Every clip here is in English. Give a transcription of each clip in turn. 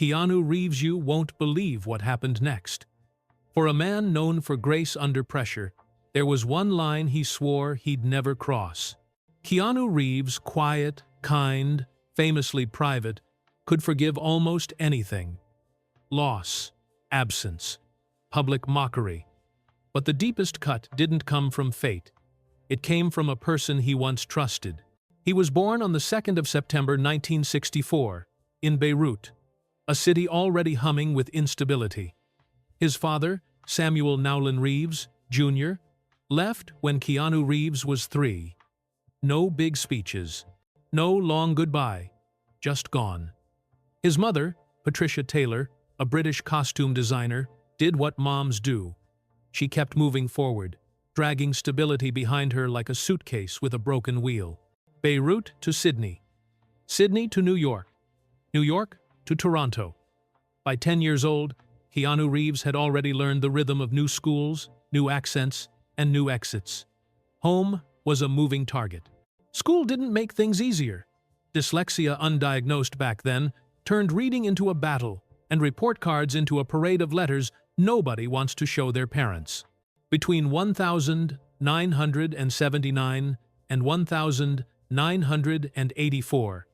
Keanu Reeves, you won't believe what happened next. For a man known for grace under pressure, there was one line he swore he'd never cross. Keanu Reeves, quiet, kind, famously private, could forgive almost anything. Loss, absence, public mockery. But the deepest cut didn't come from fate. It came from a person he once trusted. He was born on the 2nd of September 1964, in Beirut, a city already humming with instability. His father, Samuel Nowlin Reeves, Jr., left when Keanu Reeves was 3. No big speeches, no long goodbye, just gone. His mother, Patricia Taylor, a British costume designer, did what moms do. She kept moving forward, dragging stability behind her like a suitcase with a broken wheel. Beirut to Sydney. Sydney to New York. New York to Toronto. By 10 years old, Keanu Reeves had already learned the rhythm of new schools, new accents, and new exits. Home was a moving target. School didn't make things easier. Dyslexia, undiagnosed back then, turned reading into a battle and report cards into a parade of letters nobody wants to show their parents. Between 1979 and 1984,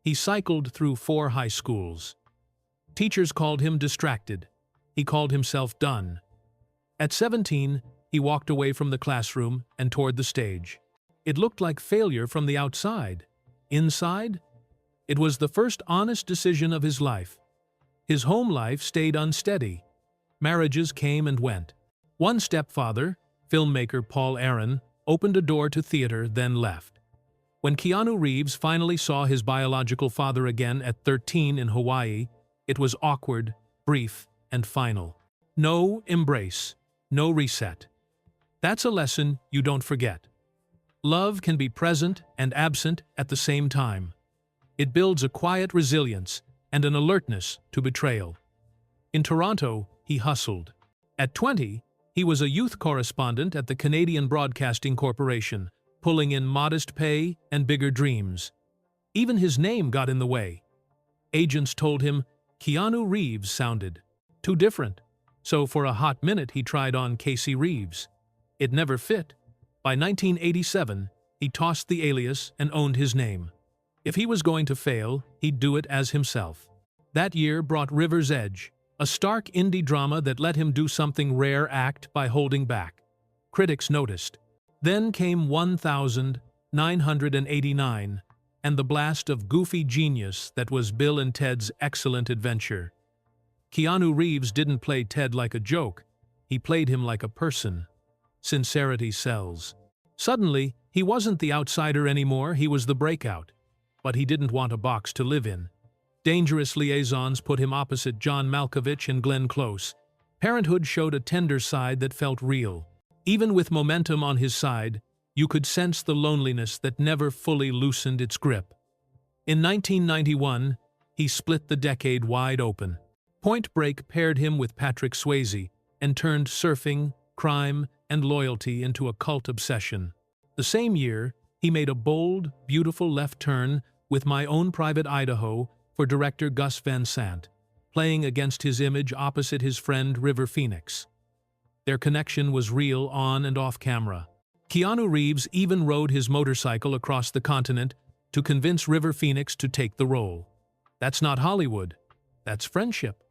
he cycled through 4 high schools. Teachers called him distracted. He called himself done. At 17, he walked away from the classroom and toward the stage. It looked like failure from the outside. Inside, it was the first honest decision of his life. His home life stayed unsteady. Marriages came and went. One stepfather, filmmaker Paul Aaron, opened a door to theater, then left. When Keanu Reeves finally saw his biological father again at 13 in Hawaii, it was awkward, brief, and final. No embrace, no reset. That's a lesson you don't forget. Love can be present and absent at the same time. It builds a quiet resilience and an alertness to betrayal. In Toronto, he hustled. At 20, he was a youth correspondent at the Canadian Broadcasting Corporation, pulling in modest pay and bigger dreams. Even his name got in the way. Agents told him Keanu Reeves sounded too different, so for a hot minute he tried on Casey Reeves. It never fit. By 1987, he tossed the alias and owned his name. If he was going to fail, he'd do it as himself. That year brought River's Edge, a stark indie drama that let him do something rare: act by holding back. Critics noticed. Then came 1989, and the blast of goofy genius that was Bill and Ted's Excellent Adventure. Keanu Reeves didn't play Ted like a joke, he played him like a person. Sincerity sells. Suddenly, he wasn't the outsider anymore, he was the breakout. But he didn't want a box to live in. Dangerous Liaisons put him opposite John Malkovich and Glenn Close. Parenthood showed a tender side that felt real. Even with momentum on his side, you could sense the loneliness that never fully loosened its grip. In 1991, he split the decade wide open. Point Break paired him with Patrick Swayze and turned surfing, crime, and loyalty into a cult obsession. The same year, he made a bold, beautiful left turn with My Own Private Idaho for director Gus Van Sant, playing against his image opposite his friend River Phoenix. Their connection was real on and off camera. Keanu Reeves even rode his motorcycle across the continent to convince River Phoenix to take the role. That's not Hollywood. That's friendship.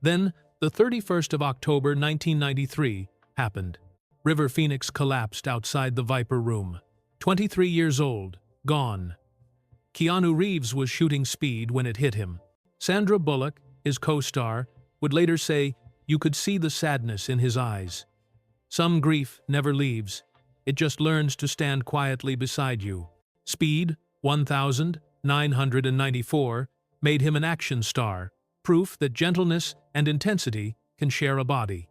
Then, the 31st of October 1993 happened. River Phoenix collapsed outside the Viper Room. 23 years old, gone. Keanu Reeves was shooting Speed when it hit him. Sandra Bullock, his co-star, would later say, "You could see the sadness in his eyes. Some grief never leaves. It just learns to stand quietly beside you." Speed, 1994, made him an action star, proof that gentleness and intensity can share a body.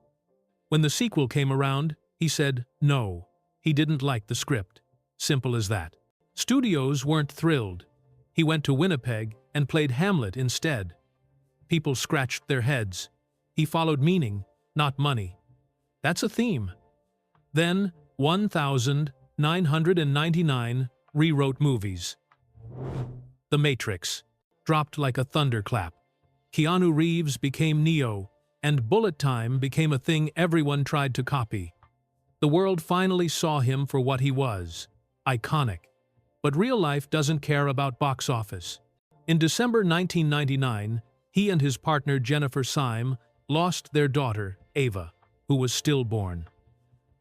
When the sequel came around, he said no. He didn't like the script. Simple as that. Studios weren't thrilled. He went to Winnipeg and played Hamlet instead. People scratched their heads. He followed meaning, not money. That's a theme. Then, 1999 rewrote movies. The Matrix dropped like a thunderclap. Keanu Reeves became Neo, and bullet time became a thing everyone tried to copy. The world finally saw him for what he was, iconic. But real life doesn't care about box office. In December 1999, he and his partner Jennifer Syme lost their daughter, Ava, who was stillborn.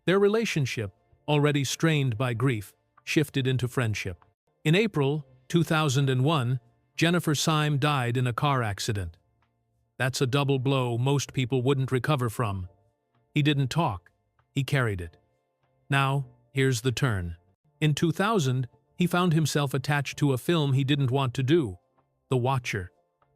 Their relationship, already strained by grief, shifted into friendship. In April 2001, Jennifer Syme died in a car accident. That's a double blow most people wouldn't recover from. He didn't talk, he carried it. Now, here's the turn. In 2000, he found himself attached to a film he didn't want to do, The Watcher,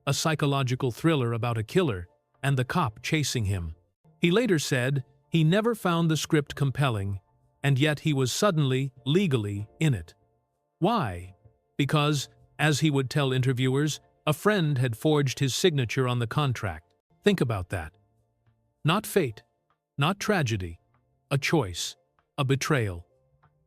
a psychological thriller about a killer and the cop chasing him. He later said he never found the script compelling, and yet he was suddenly, legally, in it. Why? Because, as he would tell interviewers, a friend had forged his signature on the contract. Think about that. Not fate, not tragedy, a choice, a betrayal.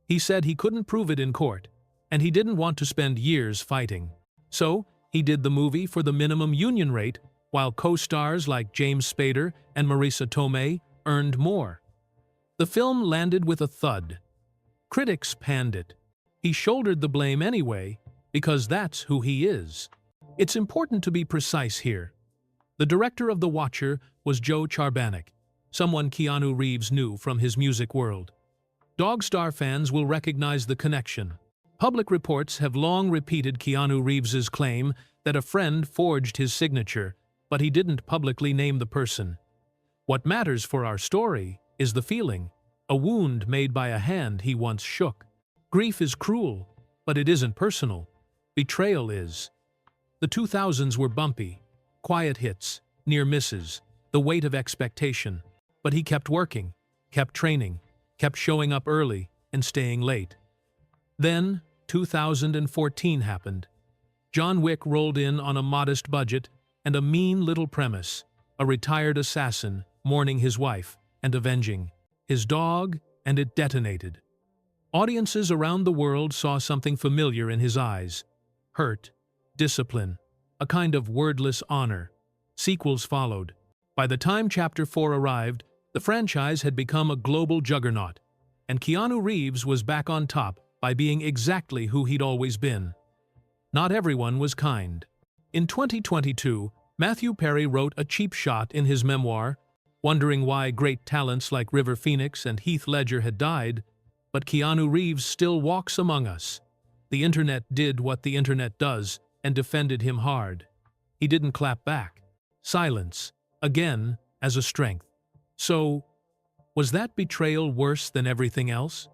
He said he couldn't prove it in court, and he didn't want to spend years fighting. So, he did the movie for the minimum union rate, while co-stars like James Spader and Marisa Tomei earned more. The film landed with a thud. Critics panned it. He shouldered the blame anyway, because that's who he is. It's important to be precise here. The director of The Watcher was Joe Charbanek, someone Keanu Reeves knew from his music world. Dog Star fans will recognize the connection. Public reports have long repeated Keanu Reeves's claim that a friend forged his signature, but he didn't publicly name the person. What matters for our story is the feeling, a wound made by a hand he once shook. Grief is cruel, but it isn't personal. Betrayal is. The 2000s were bumpy, quiet hits, near misses, the weight of expectation. But he kept working, kept training, kept showing up early and staying late. Then, 2014 happened. John Wick rolled in on a modest budget and a mean little premise, a retired assassin mourning his wife and avenging his dog, and it detonated. Audiences around the world saw something familiar in his eyes. Hurt, discipline, a kind of wordless honor. Sequels followed. By the time Chapter 4 arrived, the franchise had become a global juggernaut, and Keanu Reeves was back on top by being exactly who he'd always been. Not everyone was kind. In 2022, Matthew Perry wrote a cheap shot in his memoir, wondering why great talents like River Phoenix and Heath Ledger had died, but Keanu Reeves still walks among us. The internet did what the internet does and defended him hard. He didn't clap back. Silence, again, as a strength. So, was that betrayal worse than everything else?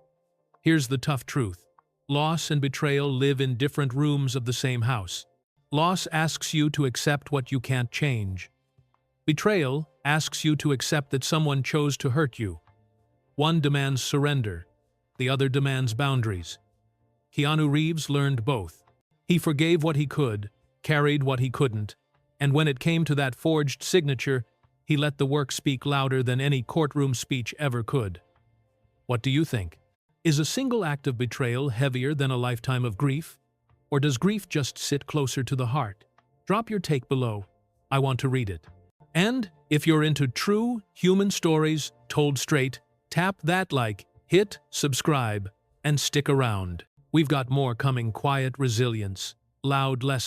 Here's the tough truth. Loss and betrayal live in different rooms of the same house. Loss asks you to accept what you can't change. Betrayal asks you to accept that someone chose to hurt you. One demands surrender, the other demands boundaries. Keanu Reeves learned both. He forgave what he could, carried what he couldn't, and when it came to that forged signature, he let the work speak louder than any courtroom speech ever could. What do you think? Is a single act of betrayal heavier than a lifetime of grief? Or does grief just sit closer to the heart? Drop your take below. I want to read it. And if you're into true human stories told straight, tap that like, hit subscribe, and stick around. We've got more coming. Quiet resilience, loud lessons.